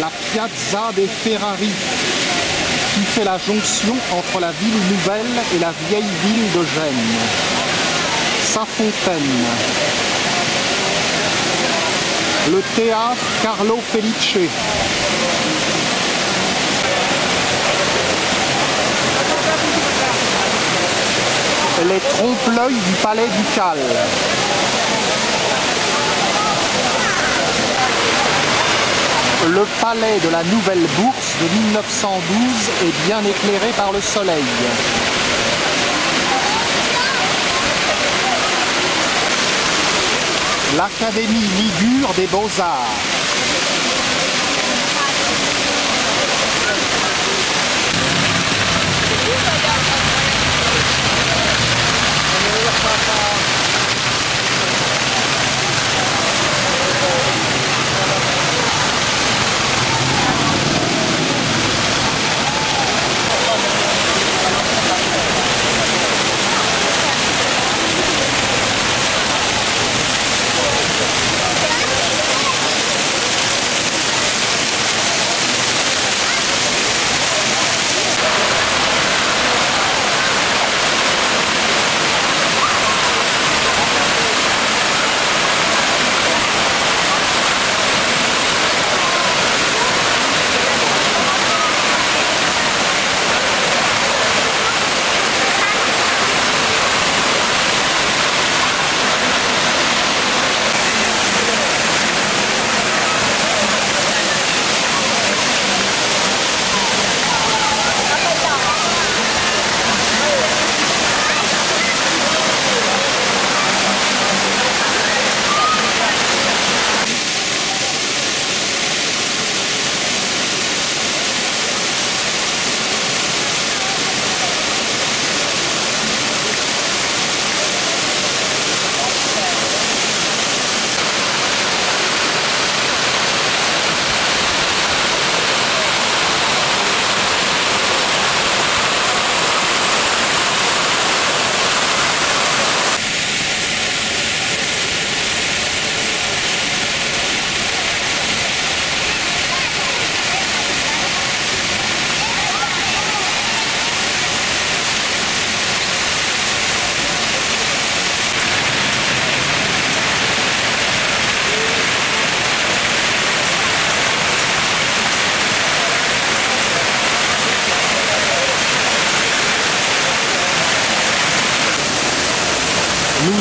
la Piazza dei Ferrari, qui fait la jonction entre la ville nouvelle et la vieille ville de Gênes. Sa fontaine. Le théâtre Carlo Felice. Les trompe-l'œil du palais ducal. Le palais de la Nouvelle Bourse de 1912 est bien éclairé par le soleil. L'Académie Ligure des Beaux-Arts.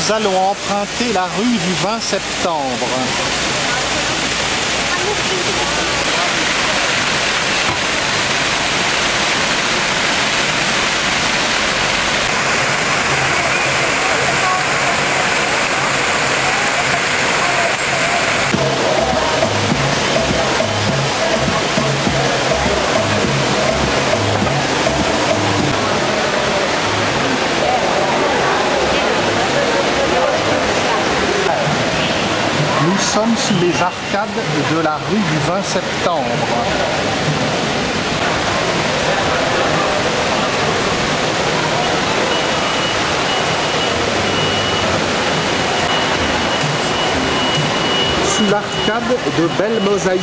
Nous allons emprunter la rue du 20 septembre. Nous sommes sous les arcades de la rue du 20 septembre. Sous l'arcade de belles mosaïques.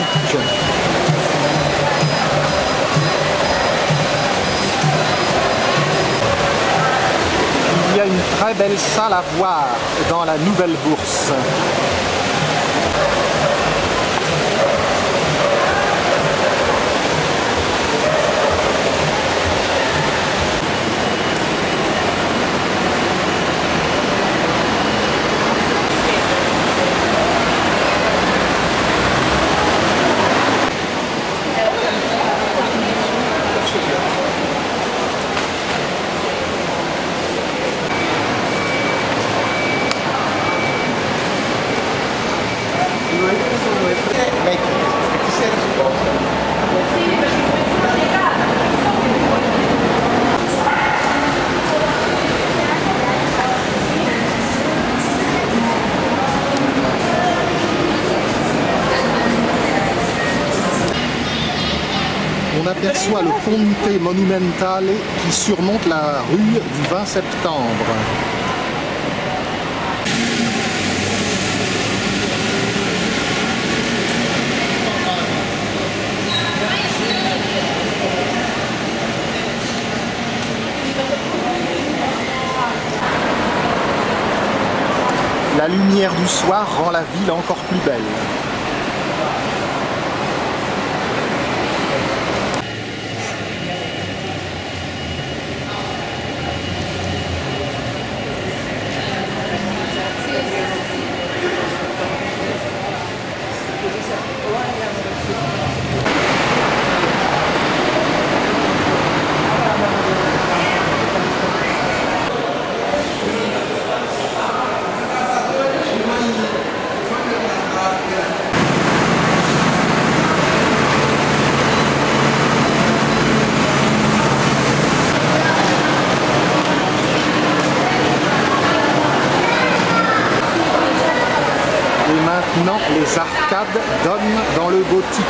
Il y a une très belle salle à voir dans la Nouvelle Bourse. On aperçoit le Ponte Monumentale qui surmonte la rue du 20 septembre. La lumière du soir rend la ville encore plus belle. Maintenant, les arcades donnent dans le gothique.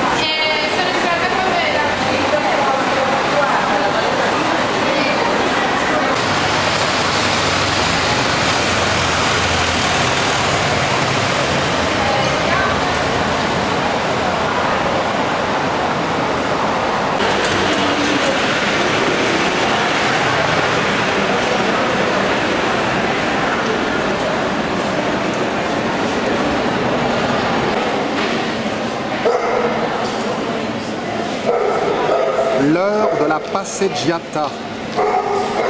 L'heure de la passeggiata,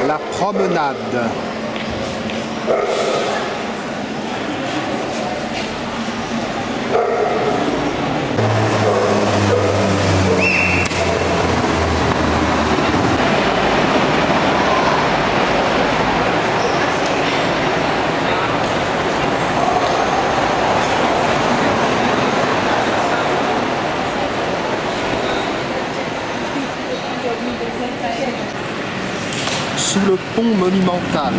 la promenade. Sous le pont monumental.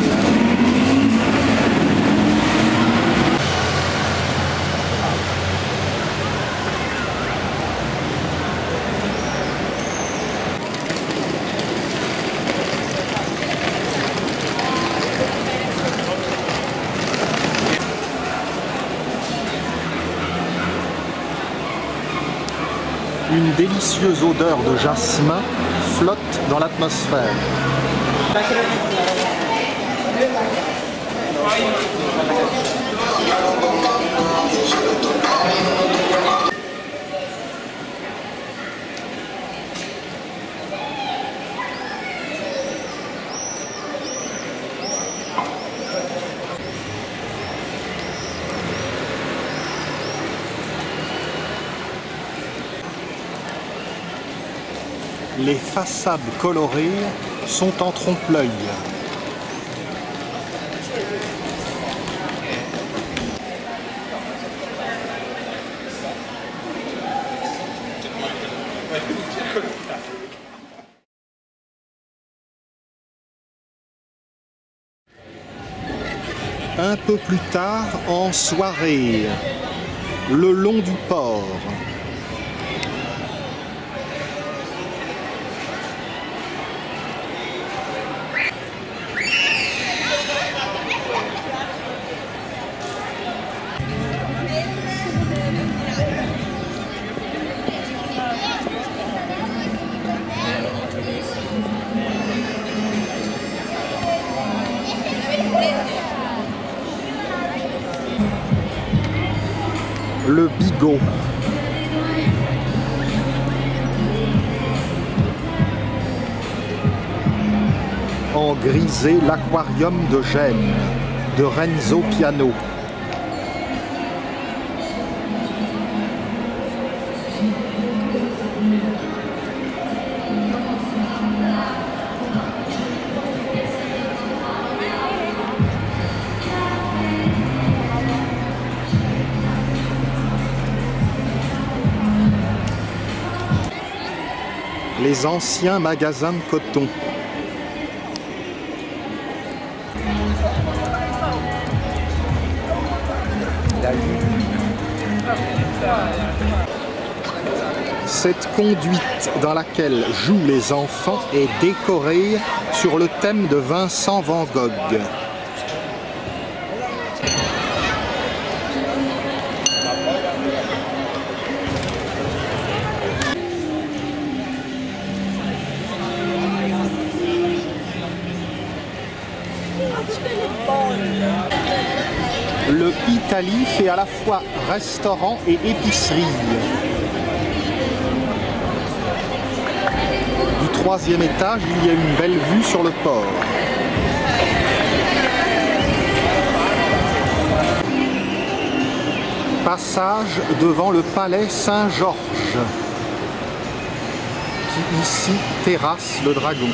Une délicieuse odeur de jasmin flotte dans l'atmosphère. Les façades colorées sont en trompe-l'œil. Un peu plus tard, en soirée, le long du port. Le bigot. En grisé, l'aquarium de Gênes, de Renzo Piano. Les anciens magasins de coton. Cette conduite dans laquelle jouent les enfants est décorée sur le thème de Vincent van Gogh. Le Italie fait à la fois restaurant et épicerie. Du troisième étage, il y a une belle vue sur le port. Passage devant le palais Saint-Georges, qui ici terrasse le dragon.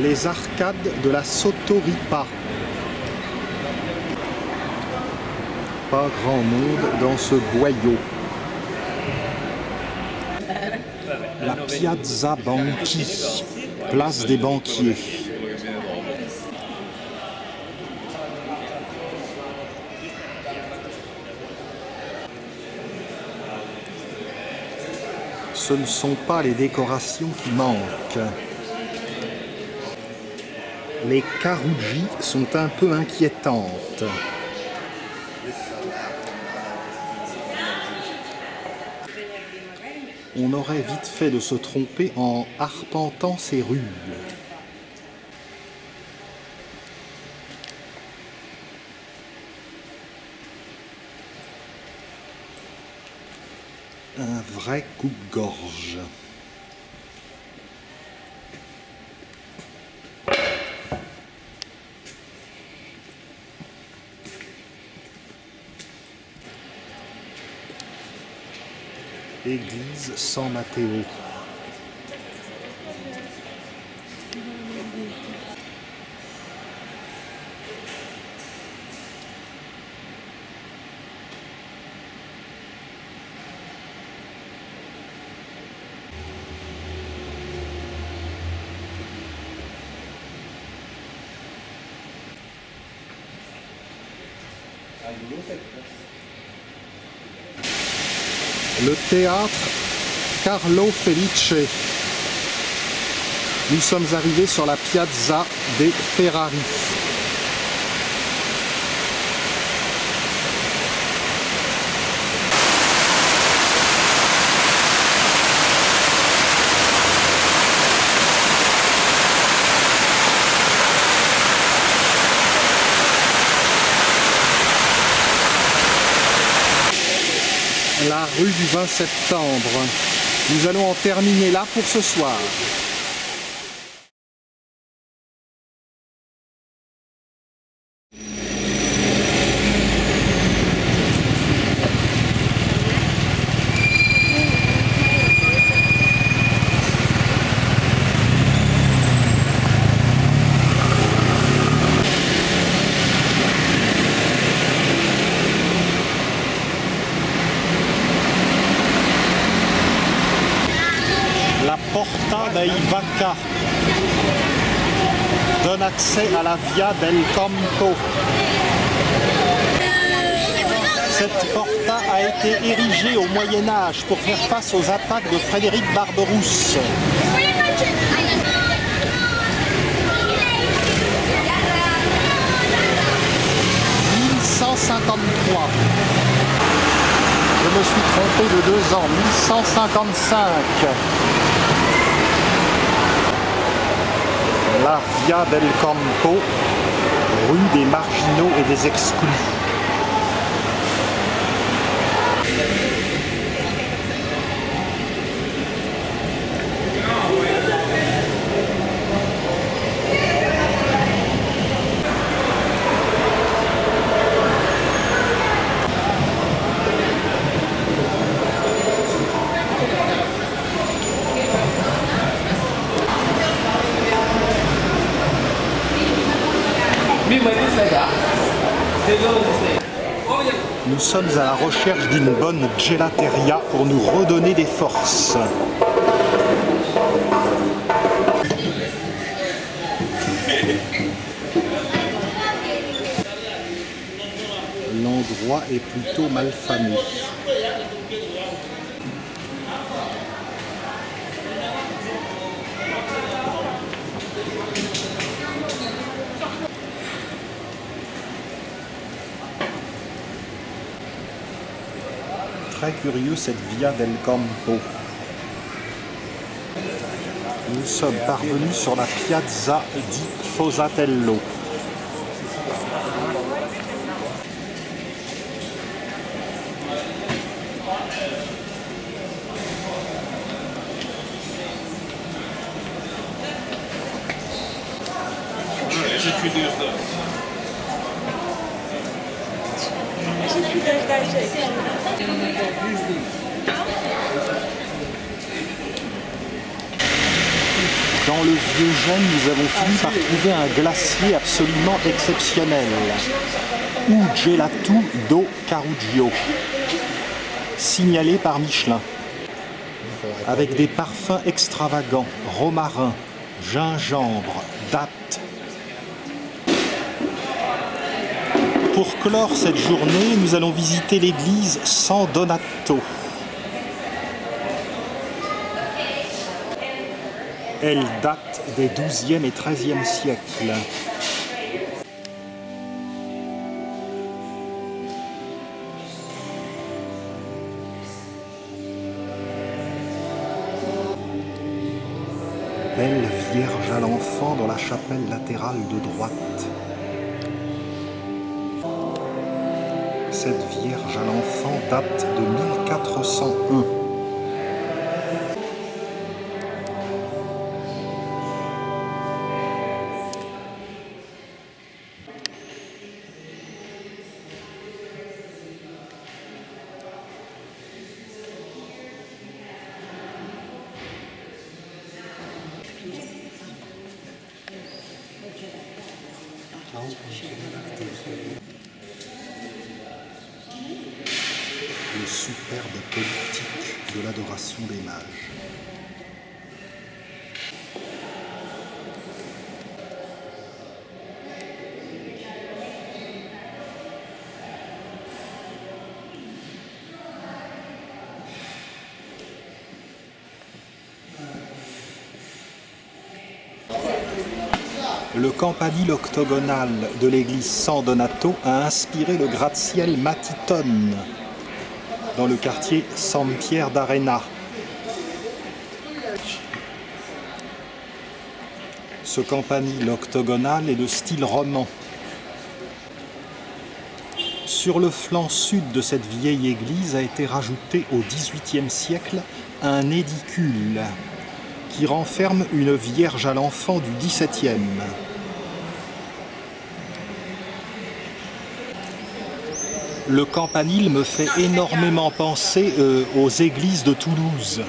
Les arcades de la Sotoripa. Pas grand monde dans ce boyau. La Piazza Banchi, place des banquiers. Ce ne sont pas les décorations qui manquent. Les Carugi sont un peu inquiétantes. On aurait vite fait de se tromper en arpentant ces rues. Un vrai coupe-gorge. Église San Matteo. Le théâtre Carlo Felice. Nous sommes arrivés sur la Piazza dei Ferrari. La rue du 20 septembre. Nous allons en terminer là pour ce soir. La Porta dei Vacca donne accès à la Via del Campo. Cette porta a été érigée au Moyen-Âge pour faire face aux attaques de Frédéric Barberousse. 1153. Je me suis trompé de 2 ans, 1155. La Via del Campo, rue des marginaux et des exclus. Nous sommes à la recherche d'une bonne gelateria pour nous redonner des forces. L'endroit est plutôt malfamé. très curieux cette Via del Campo. Nous sommes parvenus sur la Piazza di Fosatello. Dans le vieux Gênes, nous avons fini par trouver un glacier absolument exceptionnel. Gelato do Carugio, signalé par Michelin, avec des parfums extravagants, romarin, gingembre, date. Pour clore cette journée, nous allons visiter l'église San Donato. Elle date des XIIe et XIIIe siècles. Belle Vierge à l'enfant dans la chapelle latérale de droite. Cette Vierge à l'enfant date de 1401. Le superbe polyptyque de l'adoration des mages. Le campanile octogonal de l'église San Donato a inspiré le gratte-ciel Matitone dans le quartier San Pier d'Arena. Ce campanile octogonal est de style roman. Sur le flanc sud de cette vieille église a été rajouté au XVIIIe siècle un édicule qui renferme une Vierge à l'enfant du XVIIe. Le campanile me fait énormément penser aux églises de Toulouse.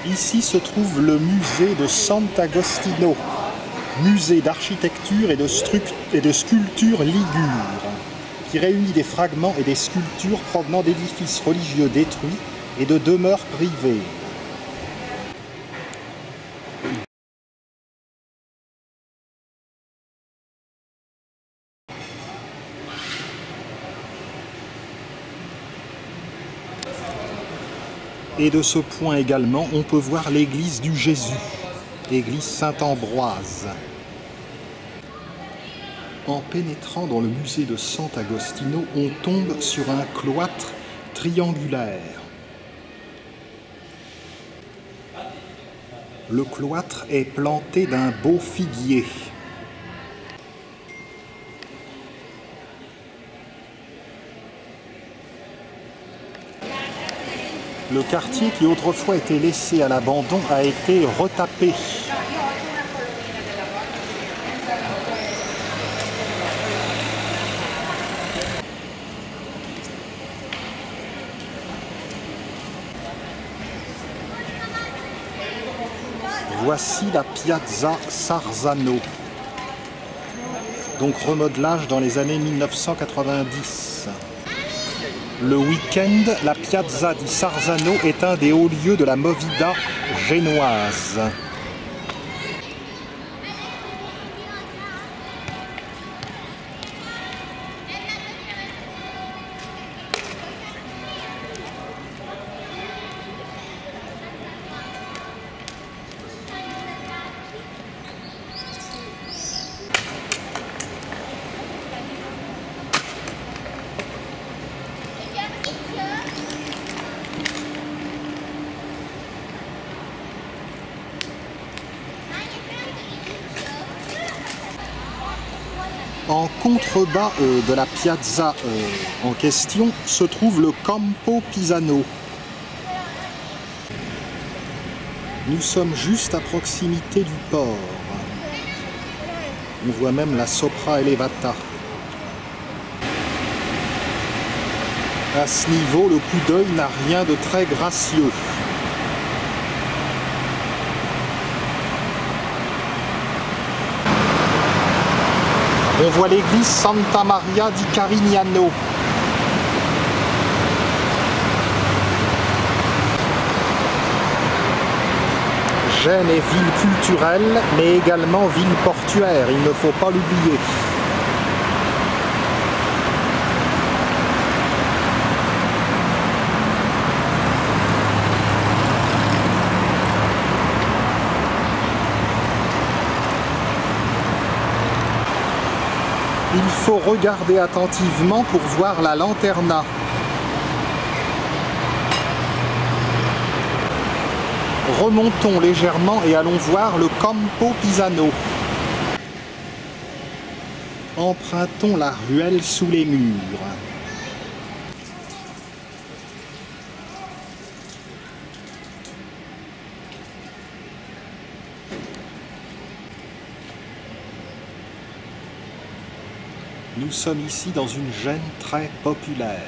Ici se trouve le musée de Sant'Agostino, musée d'architecture et de sculpture ligure, qui réunit des fragments et des sculptures provenant d'édifices religieux détruits et de demeures privées. Et de ce point également, on peut voir l'église du Jésus, l'église Saint-Ambroise. En pénétrant dans le musée de Sant'Agostino, on tombe sur un cloître triangulaire. Le cloître est planté d'un beau figuier. Le quartier qui autrefois était laissé à l'abandon a été retapé. Voici la Piazza Sarzano, donc remodelage dans les années 1990. Le week-end, la Piazza di Sarzano est un des hauts lieux de la movida génoise. En contrebas de la piazza en question se trouve le Campo Pisano. Nous sommes juste à proximité du port. On voit même la Sopra Elevata. À ce niveau, le coup d'œil n'a rien de très gracieux. On voit l'église Santa Maria di Carignano. Gênes est ville culturelle, mais également ville portuaire, il ne faut pas l'oublier. Il faut regarder attentivement pour voir la lanterna. Remontons légèrement et allons voir le Campo Pisano. Empruntons la ruelle sous les murs. Nous sommes ici dans une Gênes très populaire.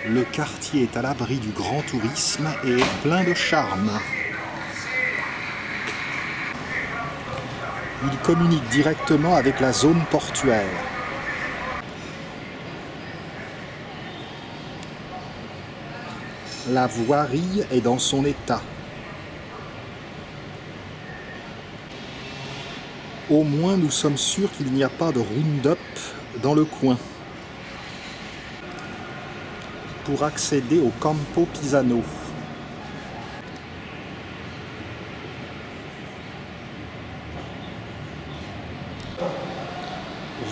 Le quartier est à l'abri du grand tourisme et est plein de charme. Il communique directement avec la zone portuaire. La voirie est dans son état. Au moins, nous sommes sûrs qu'il n'y a pas de round-up dans le coin. Pour accéder au Campo Pisano.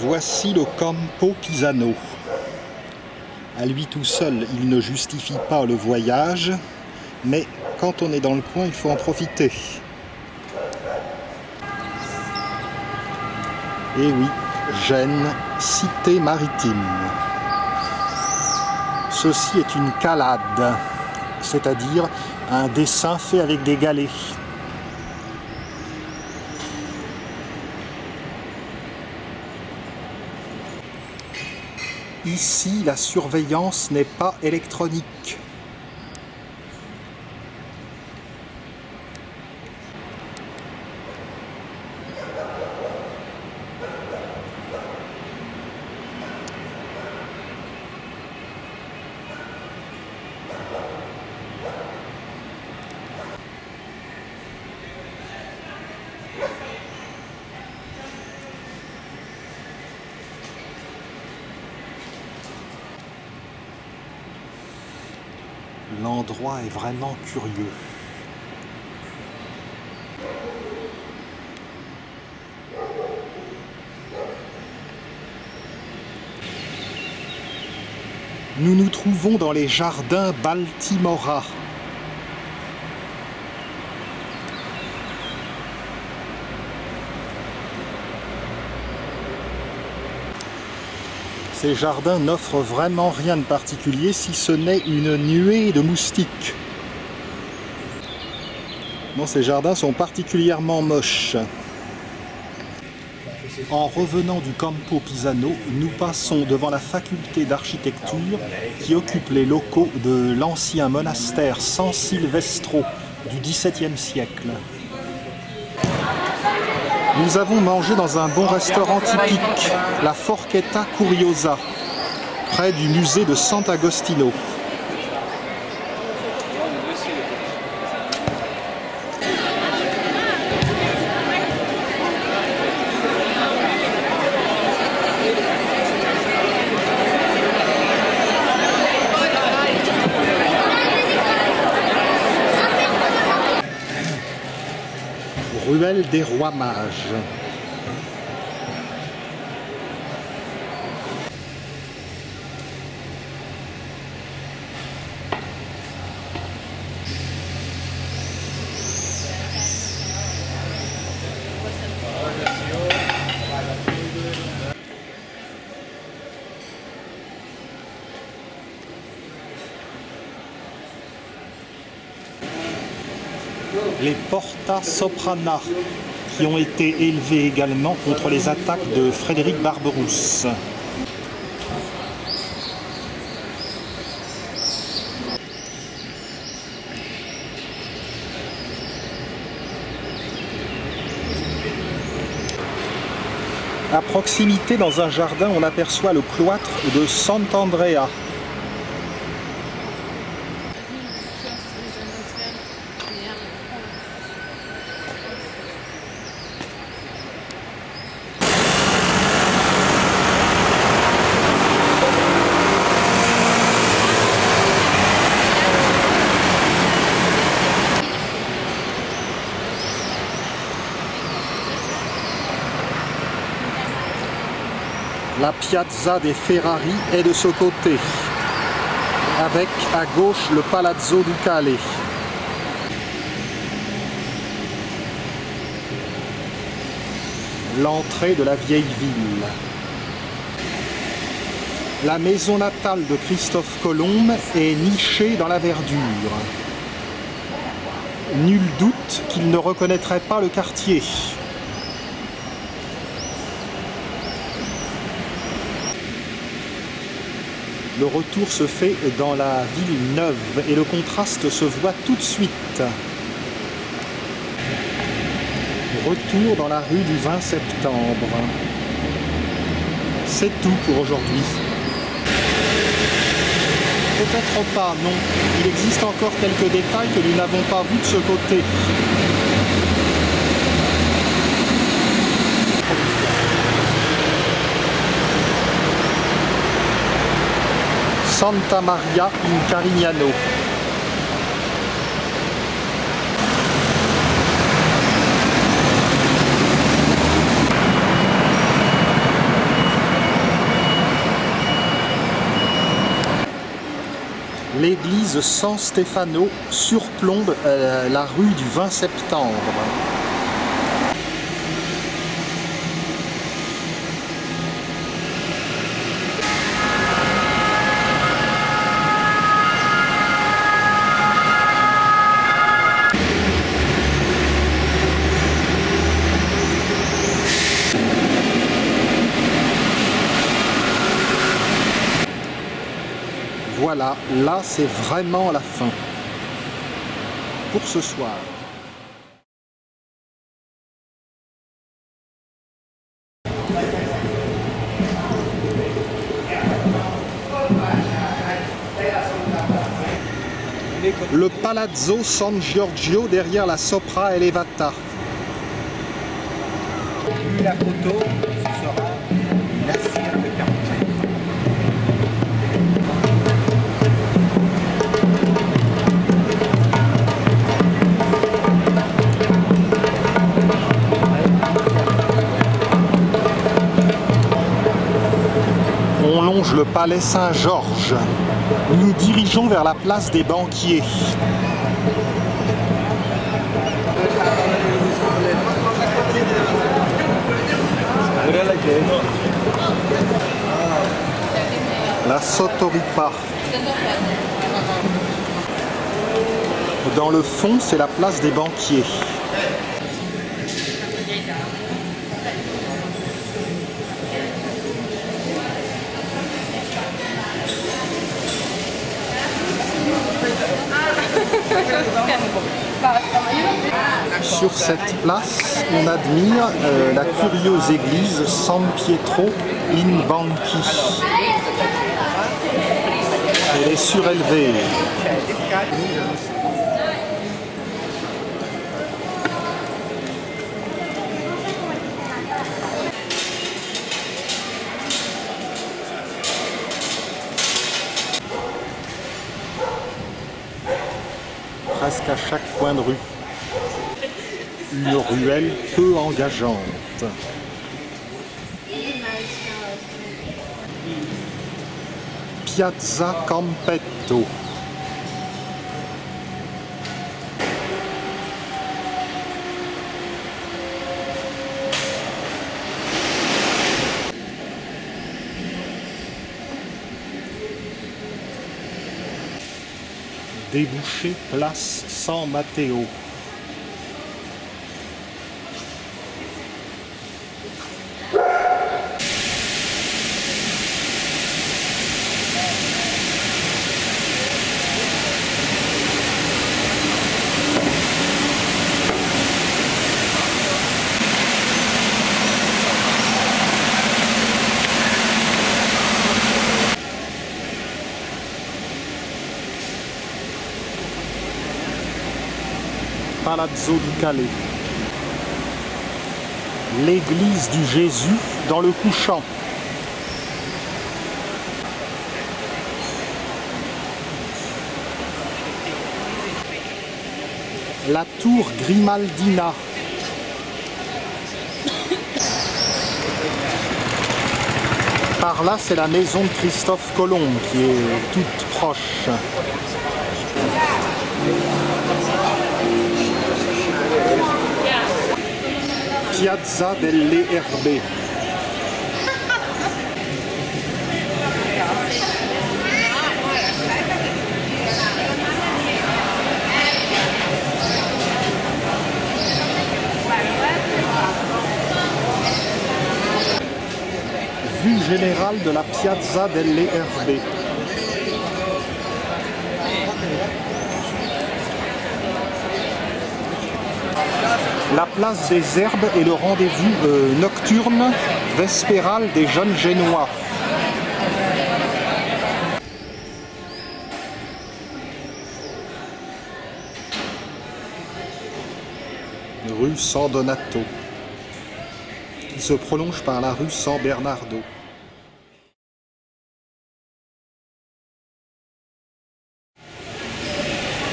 Voici le Campo Pisano. À lui tout seul, il ne justifie pas le voyage, mais quand on est dans le coin, il faut en profiter. Et oui, Gênes, cité maritime. Ceci est une calade, c'est-à-dire un dessin fait avec des galets. Ici, la surveillance n'est pas électronique. L'endroit est vraiment curieux. Nous nous trouvons dans les jardins Baltimora. Ces jardins n'offrent vraiment rien de particulier si ce n'est une nuée de moustiques. Bon, ces jardins sont particulièrement moches. En revenant du Campo Pisano, nous passons devant la faculté d'architecture qui occupe les locaux de l'ancien monastère San Silvestro du XVIIe siècle. Nous avons mangé dans un bon restaurant typique, la Forchetta Curiosa, près du musée de Sant'Agostino. Ruelle des Rois Mages. Les Porta Soprana, qui ont été élevés également contre les attaques de Frédéric Barberousse. À proximité, dans un jardin, on aperçoit le cloître de Sant'Andrea. La Piazza des Ferrari est de ce côté, avec à gauche le Palazzo Ducale. L'entrée de la vieille ville. La maison natale de Christophe Colomb est nichée dans la verdure. Nul doute qu'il ne reconnaîtrait pas le quartier. Le retour se fait dans la ville neuve et le contraste se voit tout de suite. Retour dans la rue du 20 septembre. C'est tout pour aujourd'hui. Peut-être pas, non. Il existe encore quelques détails que nous n'avons pas vus de ce côté. Santa Maria in Carignano. L'église San Stefano surplombe la rue du 20 septembre. Voilà, là c'est vraiment la fin pour ce soir. Le Palazzo San Giorgio derrière la Sopra Elevata. La photo, ce sera la cire de 40. On longe le palais Saint-Georges. Nous nous dirigeons vers la place des banquiers. La Sotoripa. Dans le fond, c'est la place des banquiers. Sur cette place, on admire la curieuse église San Pietro in Banchi. Elle est surélevée. Presque à chaque coin de rue. Une ruelle peu engageante. Piazza Campetto. Débouché place San Matteo. Palazzo du Calais. L'église du Jésus dans le couchant. La tour Grimaldina. Par là, c'est la maison de Christophe Colomb qui est toute proche. Piazza delle Erbe. Vue générale de la Piazza delle Erbe. La place des Herbes est le rendez-vous nocturne vespéral des jeunes Génois. Rue San Donato, qui se prolonge par la rue San Bernardo.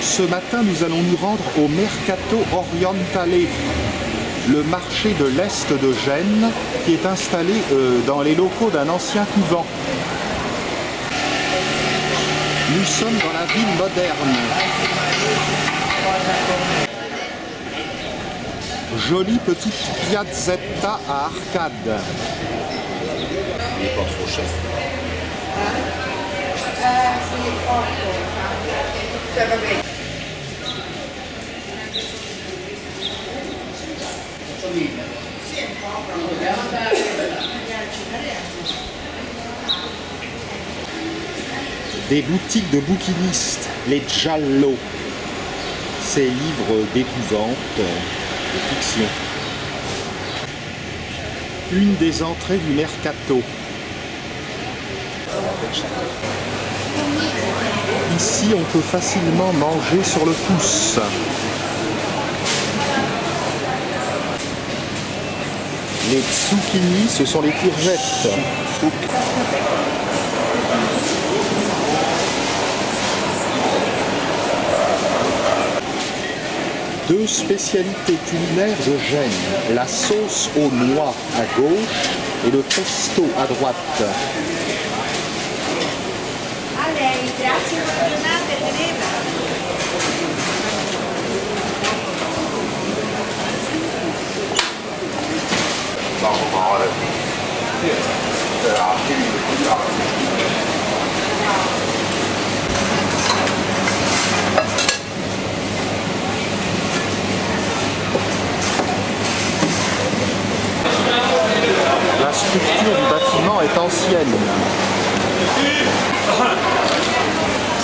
Ce matin, nous allons nous rendre au Mercato Orientale, le marché de l'Est de Gênes, qui est installé dans les locaux d'un ancien couvent. Nous sommes dans la ville moderne. Jolie petite piazzetta à arcades. Il n'est pas trop cher. Des boutiques de bouquinistes, les Giallo, ces livres d'épouvante, de fiction. Une des entrées du Mercato. Ici, on peut facilement manger sur le pouce. Les zucchini, ce sont les courgettes. Deux spécialités culinaires de Gênes, la sauce aux noix à gauche et le pesto à droite. La structure du bâtiment est ancienne.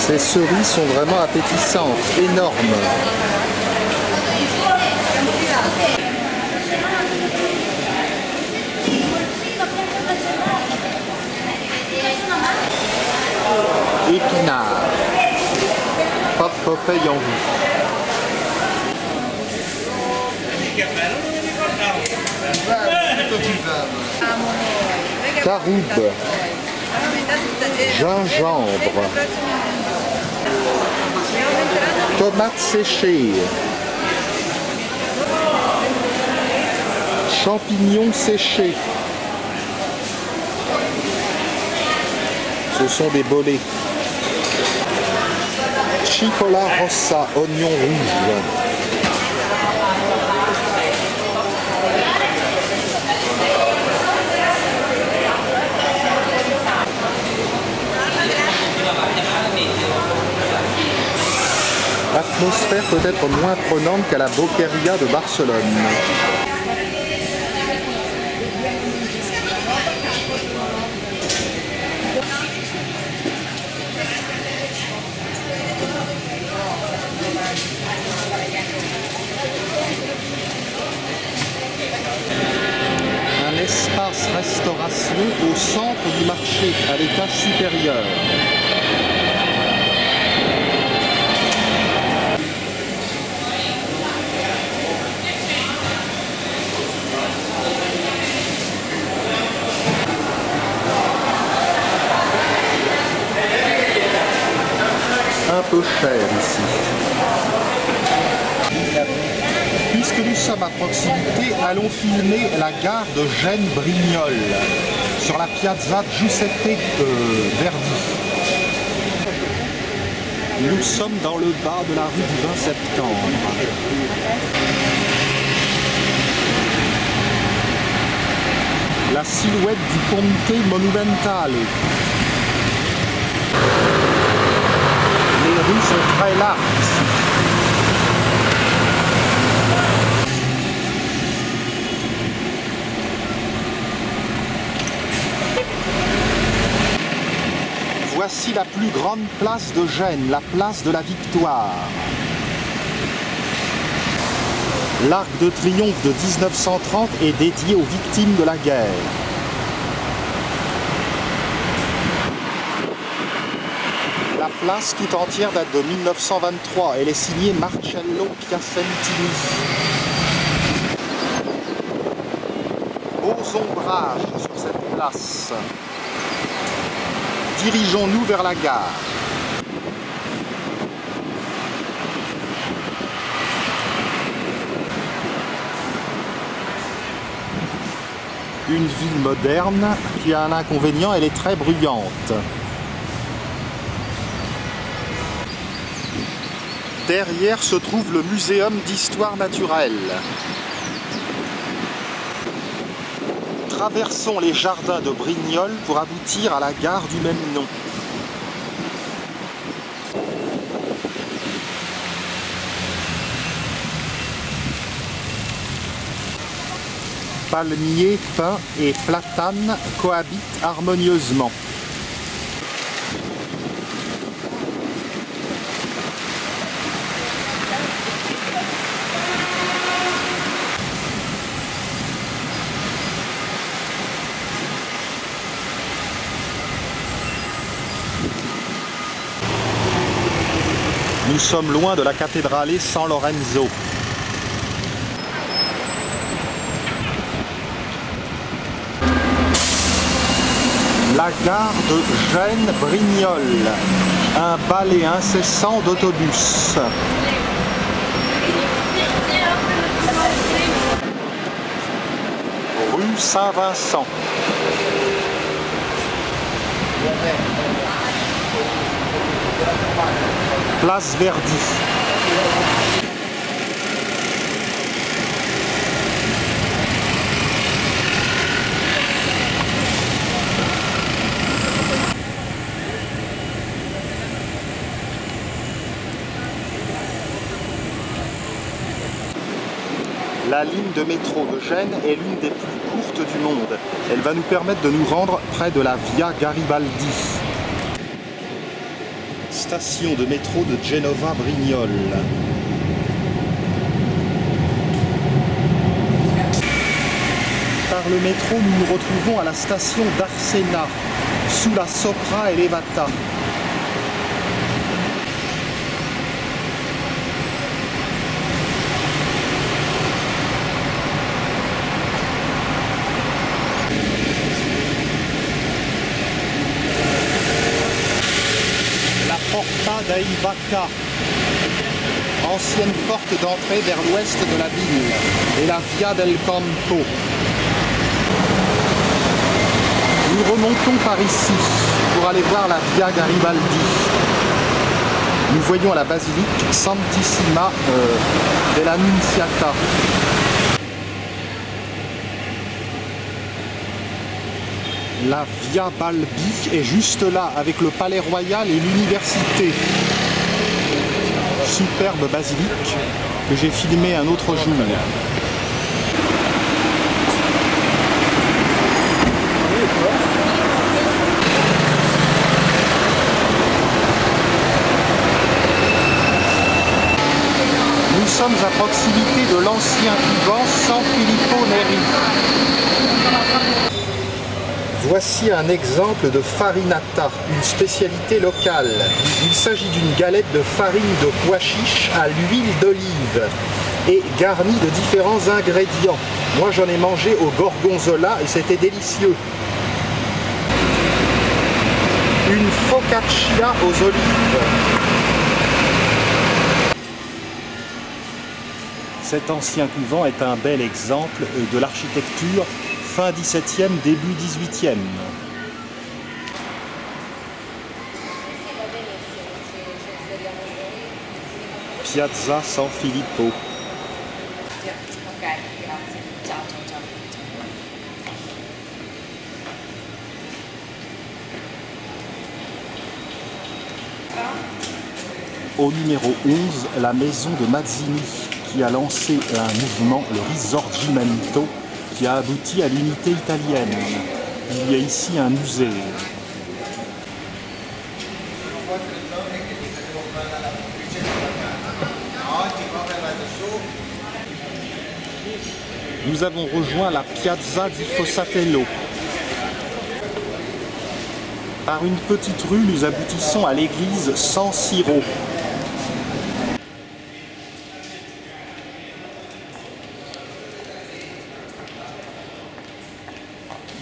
Ces cerises sont vraiment appétissantes, énormes. Épinards. Pas de Popeye en vue. Caroube. Gingembre. Tomates séchées. Champignons séchés. Ce sont des bolets. Cipolla rossa, oignon rouge. L'atmosphère peut être moins prenante qu'à la Boqueria de Barcelone. Un espace restauration au centre du marché, à l'étage supérieur. terre ici. Puisque nous sommes à proximité, allons filmer la gare de Gênes-Brignoles, sur la piazza Giuseppe Verdi. Nous sommes dans le bas de la rue du 20 septembre. La silhouette du Ponte Monumentale. Les rues sont très larges ici. Voici la plus grande place de Gênes, la place de la Victoire. L'Arc de Triomphe de 1930 est dédié aux victimes de la guerre. La place tout entière date de 1923. Elle est signée Marcello Piacentini. Beaux ombrages sur cette place. Dirigeons-nous vers la gare. Une ville moderne qui a un inconvénient, elle est très bruyante. Derrière se trouve le Muséum d'histoire naturelle. Traversons les jardins de Brignoles pour aboutir à la gare du même nom. Palmiers, pins et platanes cohabitent harmonieusement. Nous sommes loin de la cathédrale San Lorenzo. La gare de Gênes-Brignoles, un balai incessant d'autobus. Rue Saint-Vincent. Place Verdi. La ligne de métro de Gênes est l'une des plus courtes du monde. Elle va nous permettre de nous rendre près de la Via Garibaldi. Station de métro de Genova Brignoles. Par le métro, nous nous retrouvons à la station d'Arsena, sous la Sopra Elevata. Porta dei Vacca, ancienne porte d'entrée vers l'ouest de la ville, et la Via del Campo. Nous remontons par ici pour aller voir la Via Garibaldi. Nous voyons à la basilique Santissima della Nunziata. La Via Balbi est juste là, avec le palais royal et l'université. Superbe basilique que j'ai filmé un autre jour. Nous sommes à proximité de l'ancien couvent San Filippo Neri. Voici un exemple de farinata, une spécialité locale. Il s'agit d'une galette de farine de pois chiche à l'huile d'olive et garnie de différents ingrédients. Moi j'en ai mangé au gorgonzola et c'était délicieux. Une focaccia aux olives. Cet ancien couvent est un bel exemple de l'architecture fin XVIIe, début XVIIIe. Piazza San Filippo. Au numéro 11, la maison de Mazzini, qui a lancé un mouvement, le Risorgimento, qui a abouti à l'unité italienne. Il y a ici un musée. Nous avons rejoint la Piazza di Fossatello. Par une petite rue, nous aboutissons à l'église San Siro.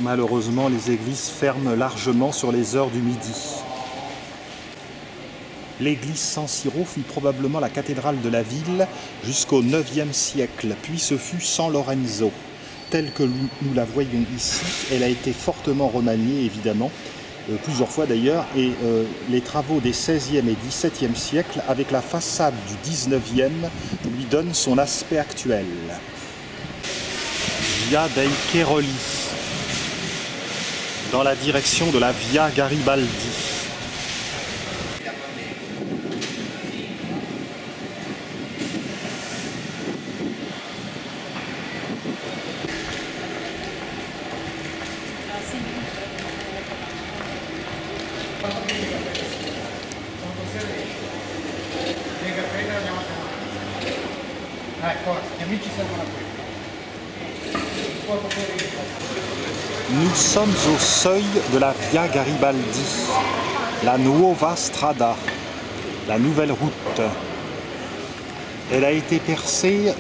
Malheureusement, les églises ferment largement sur les heures du midi. L'église San Siro fut probablement la cathédrale de la ville jusqu'au IXe siècle, puis ce fut San Lorenzo. Telle que nous la voyons ici, elle a été fortement remaniée, évidemment, plusieurs fois d'ailleurs, et les travaux des XVIe et XVIIe siècles, avec la façade du XIXe, lui donnent son aspect actuel. Via dei Cheroli, dans la direction de la Via Garibaldi. Nous sommes au seuil de la Via Garibaldi, la Nuova Strada, la nouvelle route. Elle a été percée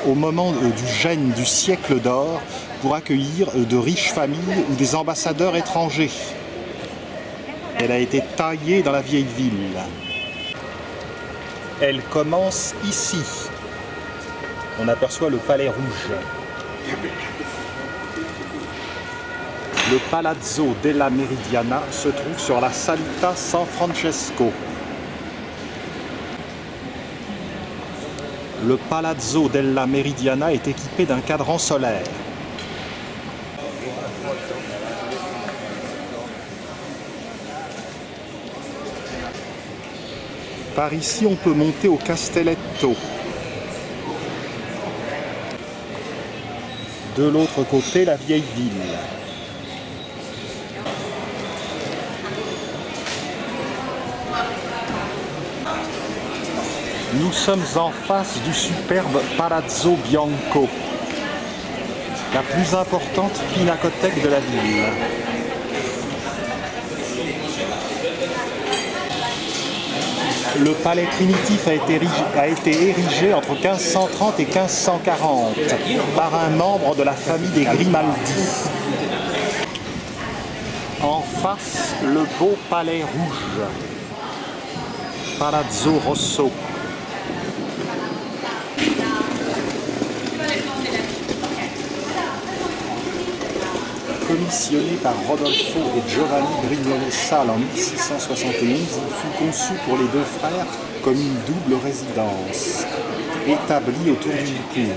au moment du gène du siècle d'or pour accueillir de riches familles ou des ambassadeurs étrangers. Elle a été taillée dans la vieille ville. Elle commence ici. On aperçoit le Palais Rouge. Le Palazzo della Meridiana se trouve sur la Salita San Francesco. Le Palazzo della Meridiana est équipé d'un cadran solaire. Par ici, on peut monter au Castelletto. De l'autre côté, la vieille ville. Nous sommes en face du superbe Palazzo Bianco, la plus importante pinacothèque de la ville. Le palais primitif a été érigé entre 1530 et 1540 par un membre de la famille des Grimaldi. En face, le beau palais rouge, Palazzo Rosso. Commissionné par Rodolfo et Giovanni Brignole Sale en 1671, il fut conçu pour les deux frères comme une double résidence, établie autour d'une cour.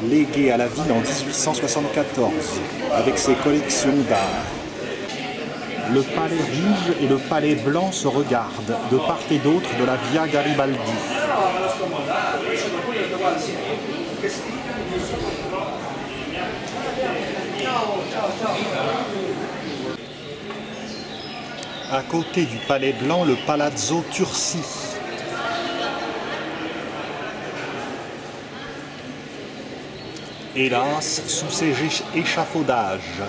Légué à la ville en 1874, avec ses collections d'art. Le palais rouge et le palais blanc se regardent de part et d'autre de la Via Garibaldi. À côté du palais blanc, le Palazzo Tursi. Hélas, sous ses échafaudages.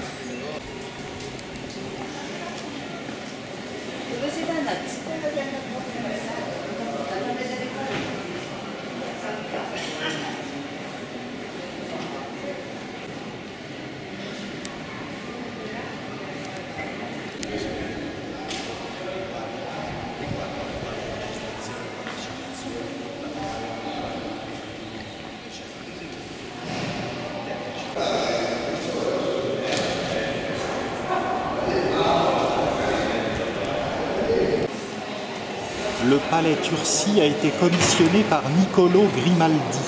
Le palais Tursi a été commissionné par Niccolo Grimaldi.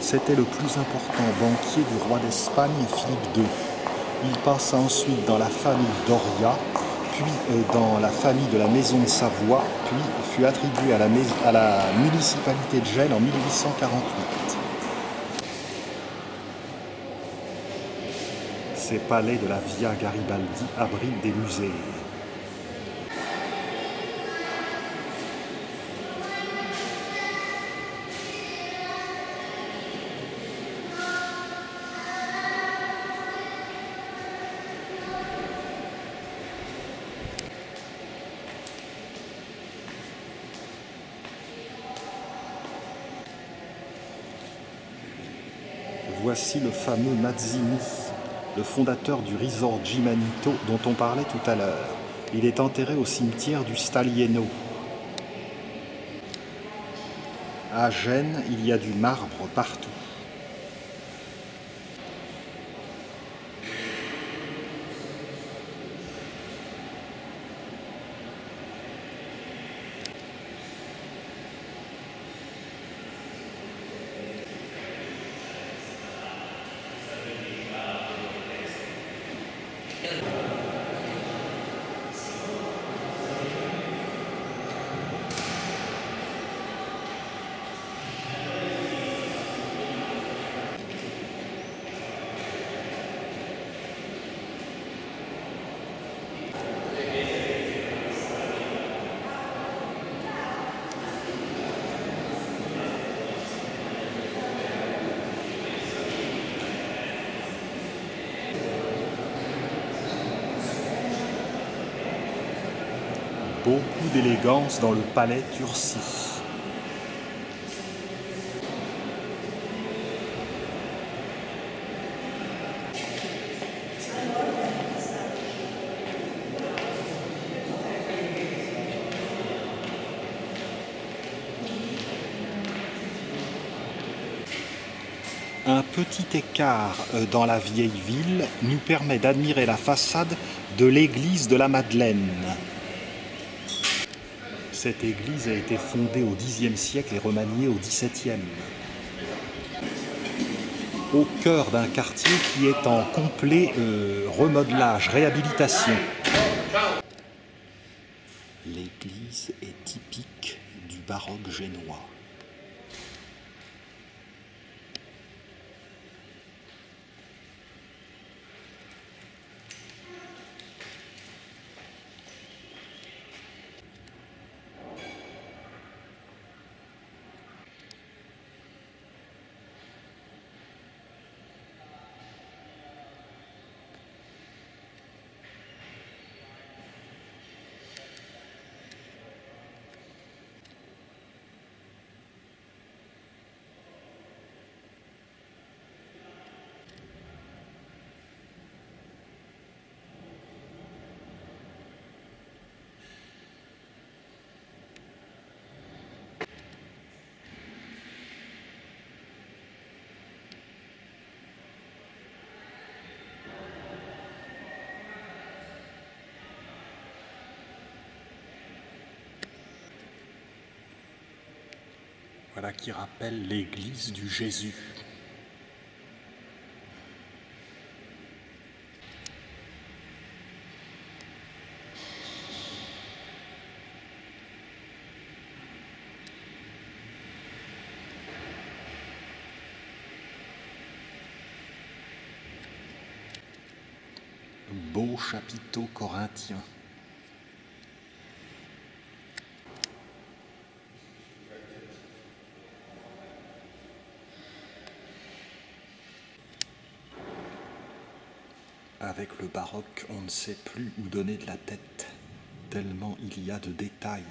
C'était le plus important banquier du roi d'Espagne Philippe II. Il passa ensuite dans la famille Doria, puis dans la famille de la Maison de Savoie, puis fut attribué à la municipalité de Gênes en 1848. Ces palais de la Via Garibaldi abritent des musées. Voici le fameux Mazzini, le fondateur du Risorgimento dont on parlait tout à l'heure. Il est enterré au cimetière du Stalieno. À Gênes, il y a du marbre partout. Beaucoup d'élégance dans le palais Tursi. Un petit écart dans la vieille ville nous permet d'admirer la façade de l'église de la Madeleine. Cette église a été fondée au Xe siècle et remaniée au XVIIe. Au cœur d'un quartier qui est en complet remodelage, réhabilitation. L'église est typique du baroque génois. Voilà qui rappelle l'église du Jésus. Beau chapiteau corinthien. Avec le baroque, on ne sait plus où donner de la tête, tellement il y a de détails.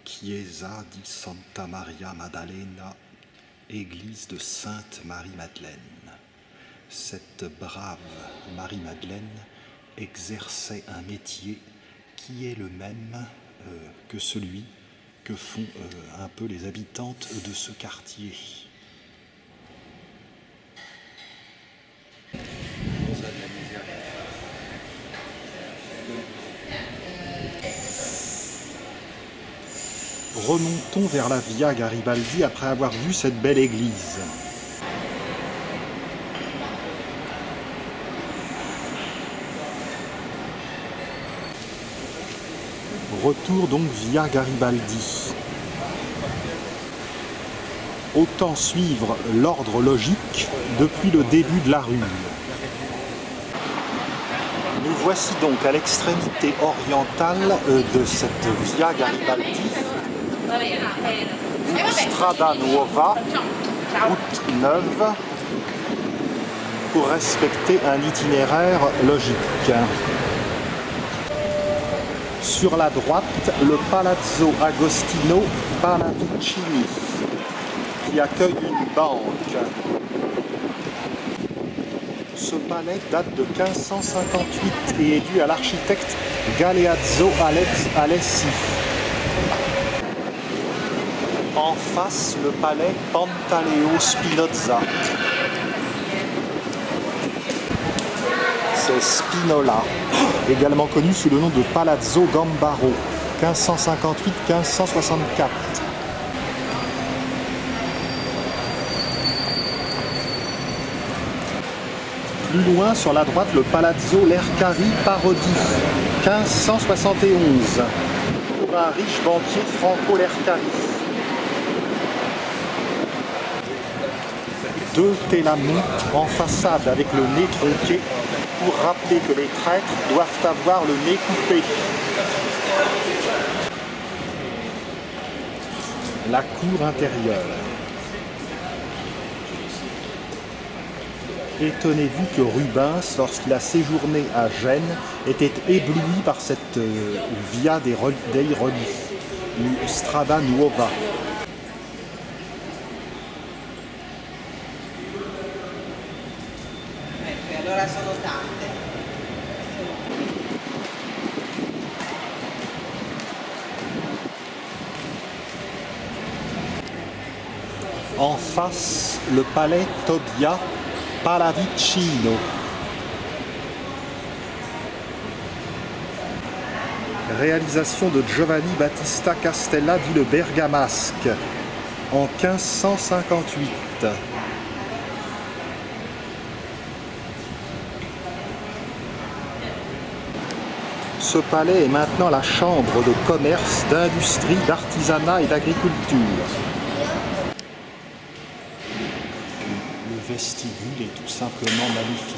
Chiesa di Santa Maria Maddalena, église de Sainte Marie-Madeleine. Cette brave Marie-Madeleine exerçait un métier qui est le même que celui que font un peu les habitantes de ce quartier. Remontons vers la Via Garibaldi après avoir vu cette belle église. Retour donc Via Garibaldi. Autant suivre l'ordre logique depuis le début de la rue. Nous voici donc à l'extrémité orientale de cette Via Garibaldi, Strada Nuova, route neuve, pour respecter un itinéraire logique. Sur la droite, le Palazzo Agostino Pallavicini, qui accueille une banque. Ce palais date de 1558 et est dû à l'architecte Galeazzo Alessi. En face, le palais Pantaleo Spinoza. C'est Spinola, également connu sous le nom de Palazzo Gambaro, 1558-1564. Plus loin, sur la droite, le Palazzo Lercari Parodi, 1571, pour un riche banquier Franco Lercari. Deux télamons en façade avec le nez tronqué pour rappeler que les traîtres doivent avoir le nez coupé. La cour intérieure. Étonnez-vous que Rubens, lorsqu'il a séjourné à Gênes, était ébloui par cette Via dei Roli, ou Strada Nuova. En face, le palais Tobbia Pallavicino. Réalisation de Giovanni Battista Castella dit le Bergamasque en 1558. Ce palais est maintenant la chambre de commerce, d'industrie, d'artisanat et d'agriculture. Le vestibule est tout simplement magnifique.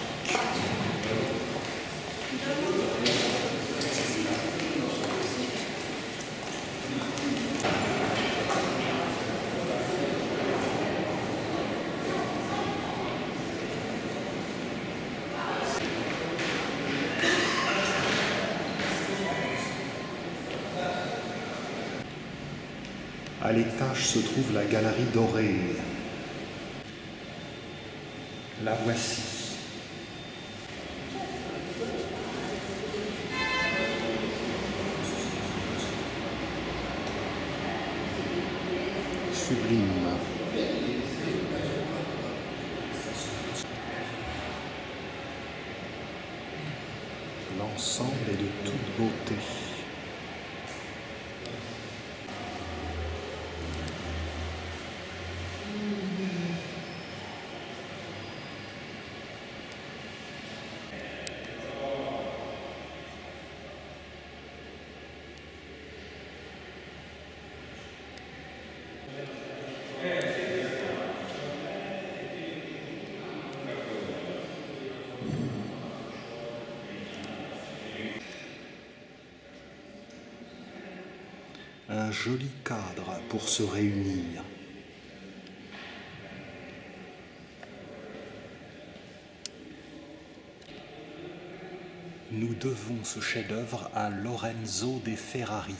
À l'étage se trouve la galerie dorée. La voici. Sublime. L'ensemble est de toute beauté. Un joli cadre pour se réunir. Nous devons ce chef-d'œuvre à Lorenzo de Ferrari.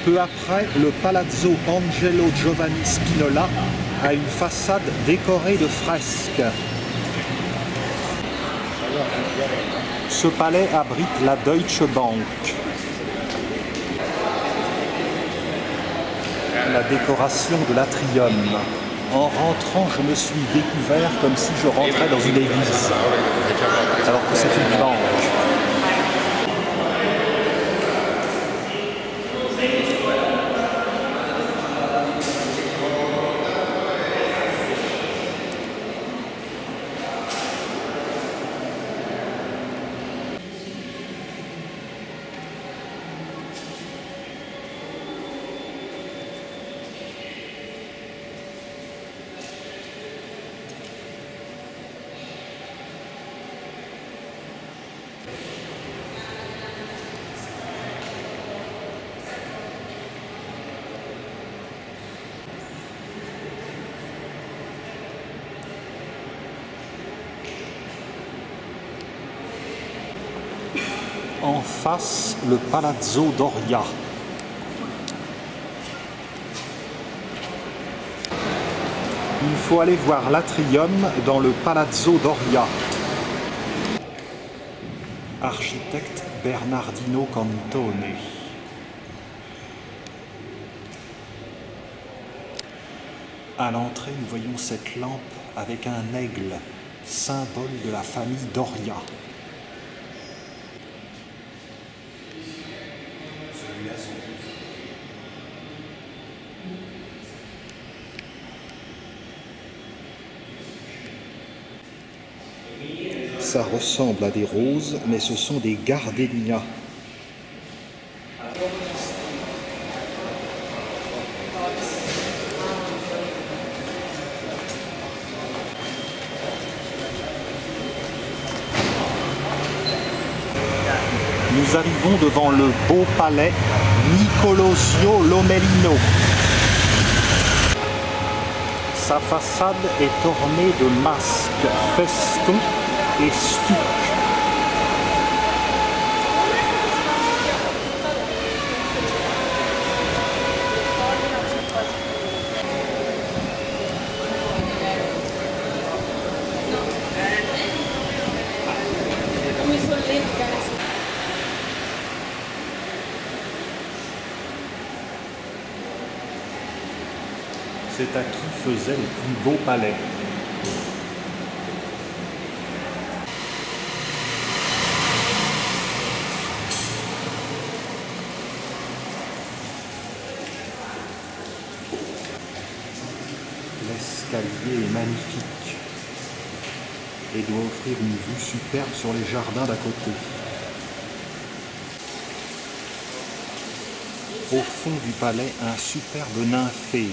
Peu après, le Palazzo Angelo Giovanni Spinola a une façade décorée de fresques. Ce palais abrite la Deutsche Bank. La décoration de l'atrium. En rentrant, je me suis découvert comme si je rentrais dans une église, alors que c'est une banque. En face, le Palazzo Doria. Il faut aller voir l'atrium dans le Palazzo Doria. Architecte Bernardino Cantone. À l'entrée, nous voyons cette lampe avec un aigle, symbole de la famille Doria. Ça ressemble à des roses, mais ce sont des gardénias. Nous arrivons devant le beau palais Nicolosio Lomellino. Sa façade est ornée de masques, festons et stucs. C'est à qui faisait le plus beau palais. L'escalier est magnifique et doit offrir une vue superbe sur les jardins d'à côté. Au fond du palais, un superbe nymphée.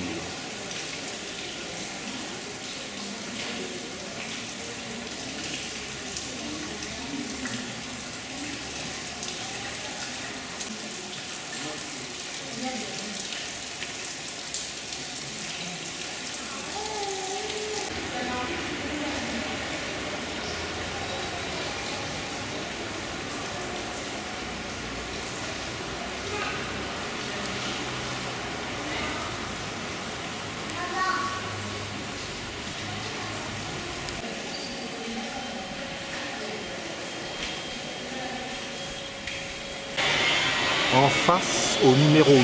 En face, au numéro 8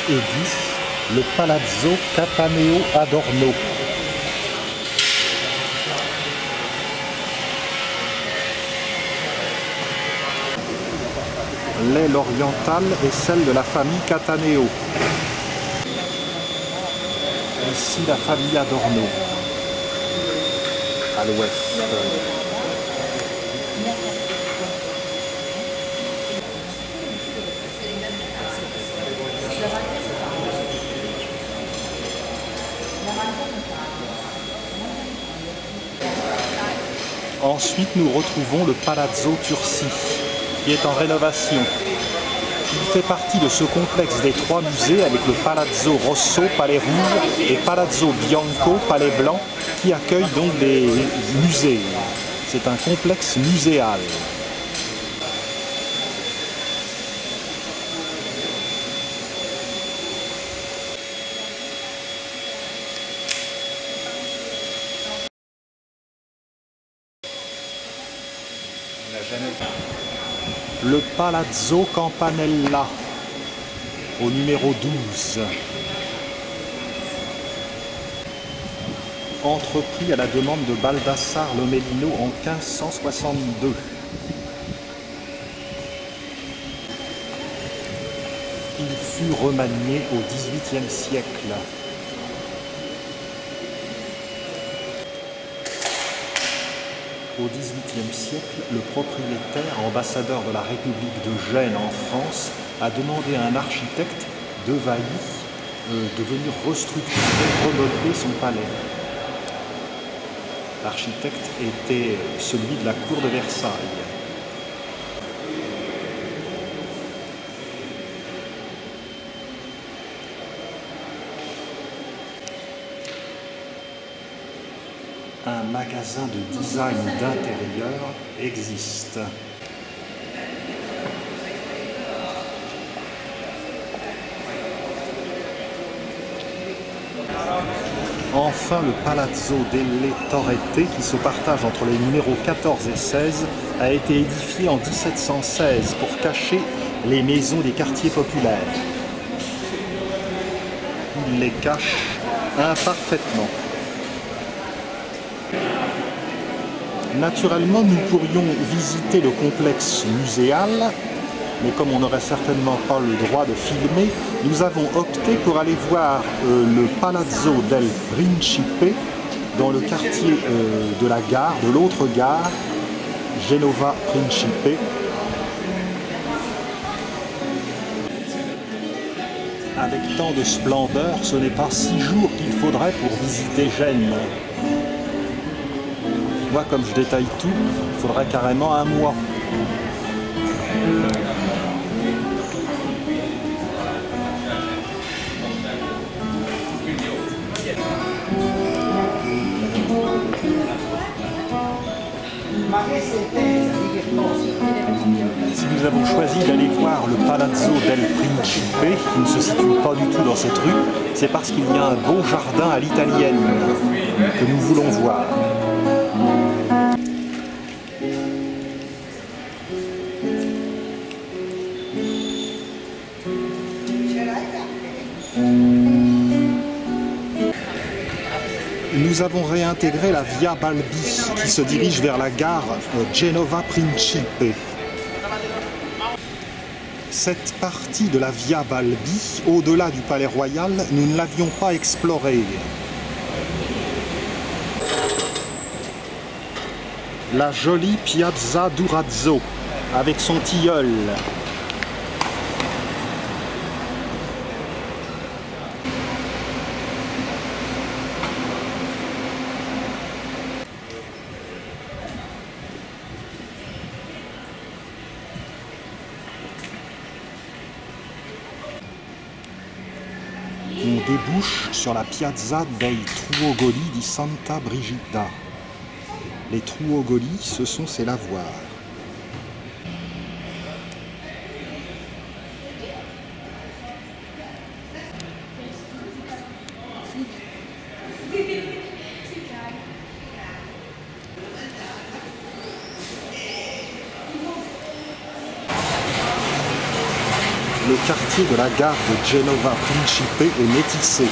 et 10, le Palazzo Cataneo Adorno. L'aile orientale est celle de la famille Cataneo. Ici, la famille Adorno, à l'ouest. Ensuite, nous retrouvons le Palazzo Tursi, qui est en rénovation. Il fait partie de ce complexe des trois musées avec le Palazzo Rosso, Palais Rouge, et Palazzo Bianco, Palais Blanc, qui accueillent donc des musées. C'est un complexe muséal. On n'a jamais vu. Le Palazzo Campanella, au numéro 12. Entrepris à la demande de Baldassare Lomellino en 1562. Il fut remanié au XVIIIe siècle. Au XVIIIe siècle, le propriétaire, ambassadeur de la République de Gênes en France, a demandé à un architecte de Vailly de venir restructurer, remodeler son palais. L'architecte était celui de la cour de Versailles. Un magasin de design d'intérieur existe. Enfin, le Palazzo delle Torrette, qui se partage entre les numéros 14 et 16, a été édifié en 1716 pour cacher les maisons des quartiers populaires. Il les cache imparfaitement. Naturellement, nous pourrions visiter le complexe muséal, mais comme on n'aurait certainement pas le droit de filmer, nous avons opté pour aller voir le Palazzo del Principe dans le quartier de la gare, de l'autre gare, Genova Principe. Avec tant de splendeur, ce n'est pas 6 jours qu'il faudrait pour visiter Gênes. Moi, comme je détaille tout, il faudrait carrément un mois. Si nous avons choisi d'aller voir le Palazzo del Principe, qui ne se situe pas du tout dans cette rue, c'est parce qu'il y a un beau jardin à l'italienne que nous voulons voir. Nous avons réintégré la Via Balbi qui se dirige vers la gare Genova Principe. Cette partie de la Via Balbi, au-delà du Palais Royal, nous ne l'avions pas explorée. La jolie Piazza Durazzo, avec son tilleul. On débouche sur la Piazza dei Truogoli di Santa Brigida. Les Truogoli, ce sont ces lavoirs. Le quartier de la gare de Genova Principe est métissé.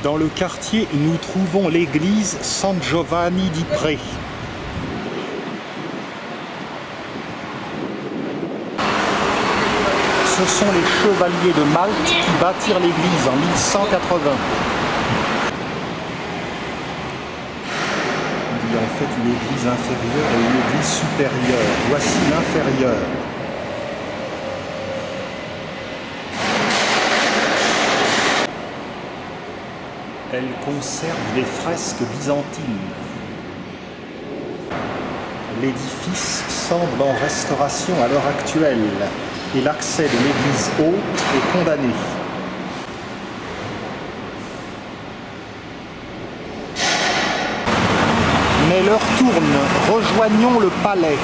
Dans le quartier, nous trouvons l'église San Giovanni di Pre. Ce sont les chevaliers de Malte qui bâtirent l'église en 1180. Il y a en fait une église inférieure et une église supérieure. Voici l'inférieure. Elle conserve des fresques byzantines. L'édifice semble en restauration à l'heure actuelle et l'accès de l'église haute est condamné. Mais l'heure tourne, rejoignons le palais.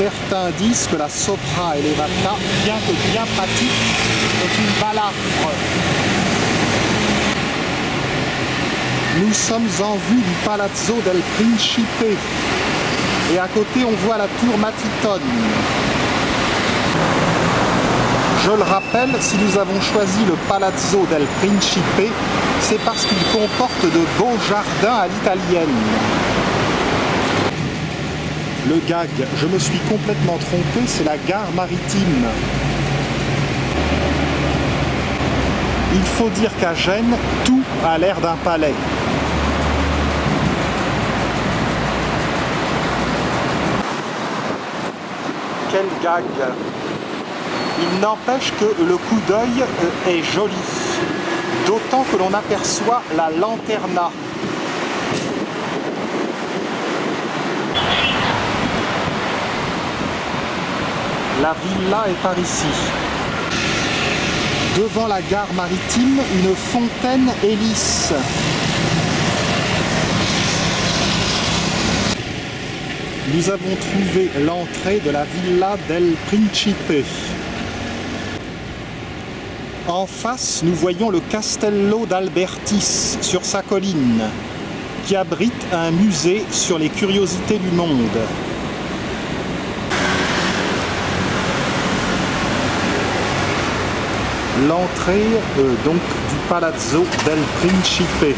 Certains disent que la Sopra Elevata, bien que bien pratique, est une balafre. Nous sommes en vue du Palazzo del Principe et à côté on voit la tour Matitone. Je le rappelle, si nous avons choisi le Palazzo del Principe, c'est parce qu'il comporte de beaux jardins à l'italienne. Le gag, je me suis complètement trompé, c'est la gare maritime. Il faut dire qu'à Gênes, tout a l'air d'un palais. Quel gag! Il n'empêche que le coup d'œil est joli, d'autant que l'on aperçoit la lanterna. La villa est par ici. Devant la gare maritime, une fontaine est lisse. Nous avons trouvé l'entrée de la Villa del Principe. En face, nous voyons le Castello d'Albertis sur sa colline, qui abrite un musée sur les curiosités du monde. L'entrée donc du Palazzo del Principe.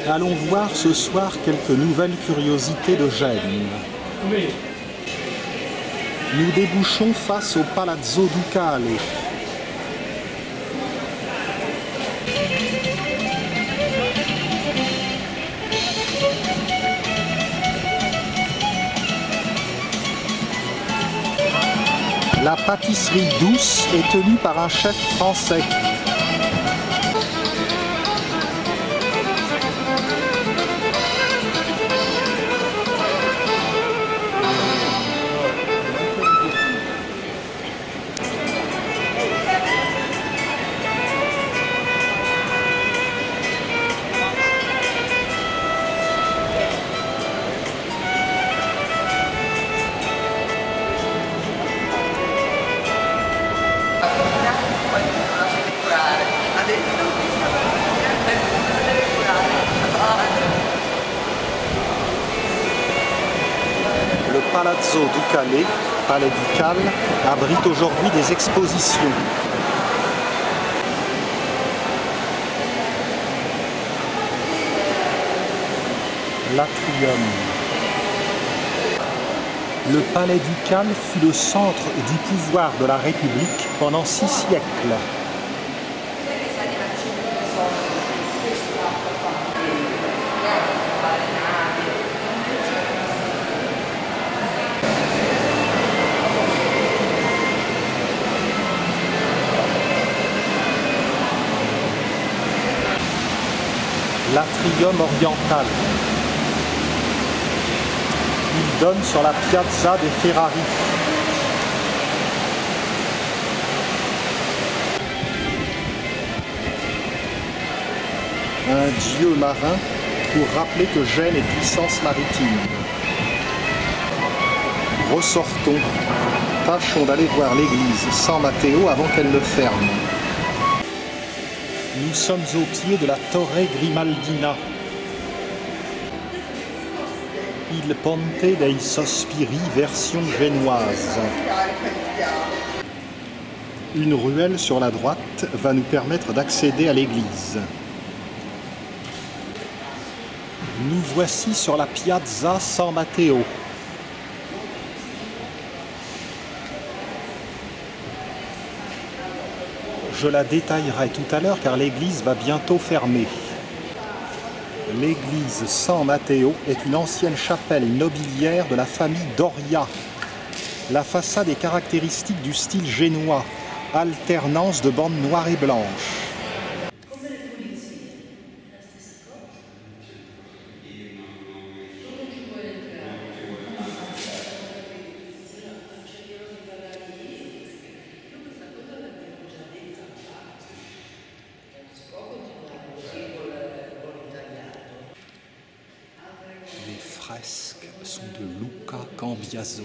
Allons voir ce soir quelques nouvelles curiosités de Gênes. Nous débouchons face au Palazzo Ducale. La pâtisserie douce est tenue par un chef français. Le Palazzo Ducale, palais ducal, abrite aujourd'hui des expositions. L'atrium. Le palais ducal fut le centre du pouvoir de la République pendant 6 siècles. L'atrium oriental. Il donne sur la piazza des Ferrari. un dieu marin pour rappeler que Gênes est puissance maritime. Ressortons, tâchons d'aller voir l'église San Matteo avant qu'elle ne ferme. Nous sommes au pied de la Torre Grimaldina. Il Ponte dei Sospiri, version génoise. Une ruelle sur la droite va nous permettre d'accéder à l'église. Nous voici sur la Piazza San Matteo. Je la détaillerai tout à l'heure car l'église va bientôt fermer. L'église San Matteo est une ancienne chapelle nobiliaire de la famille Doria. La façade est caractéristique du style génois, alternance de bandes noires et blanches. Les fresques sont de Luca Cambiaso.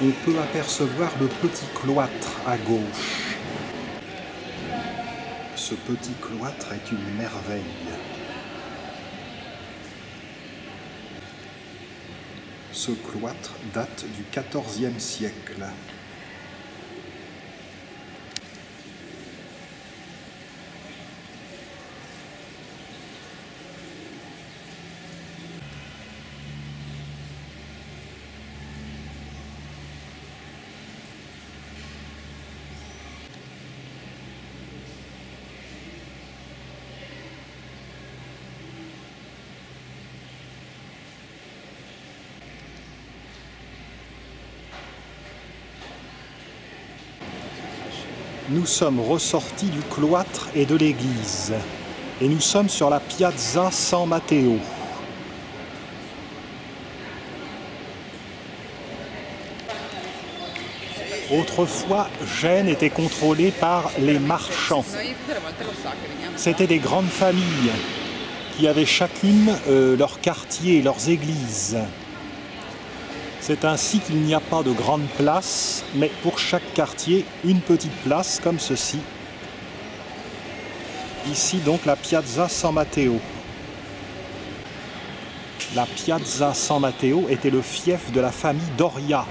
On peut apercevoir le petit cloître à gauche. Ce petit cloître est une merveille. Ce cloître date du XIVe siècle. Nous sommes ressortis du cloître et de l'église et nous sommes sur la Piazza San Matteo. Autrefois, Gênes était contrôlée par les marchands. C'étaient des grandes familles qui avaient chacune leur quartier, leurs églises. C'est ainsi qu'il n'y a pas de grande place, mais pour chaque quartier, une petite place comme ceci. Ici donc la Piazza San Matteo. La Piazza San Matteo était le fief de la famille Doria.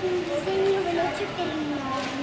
Un disegno veloce per il no.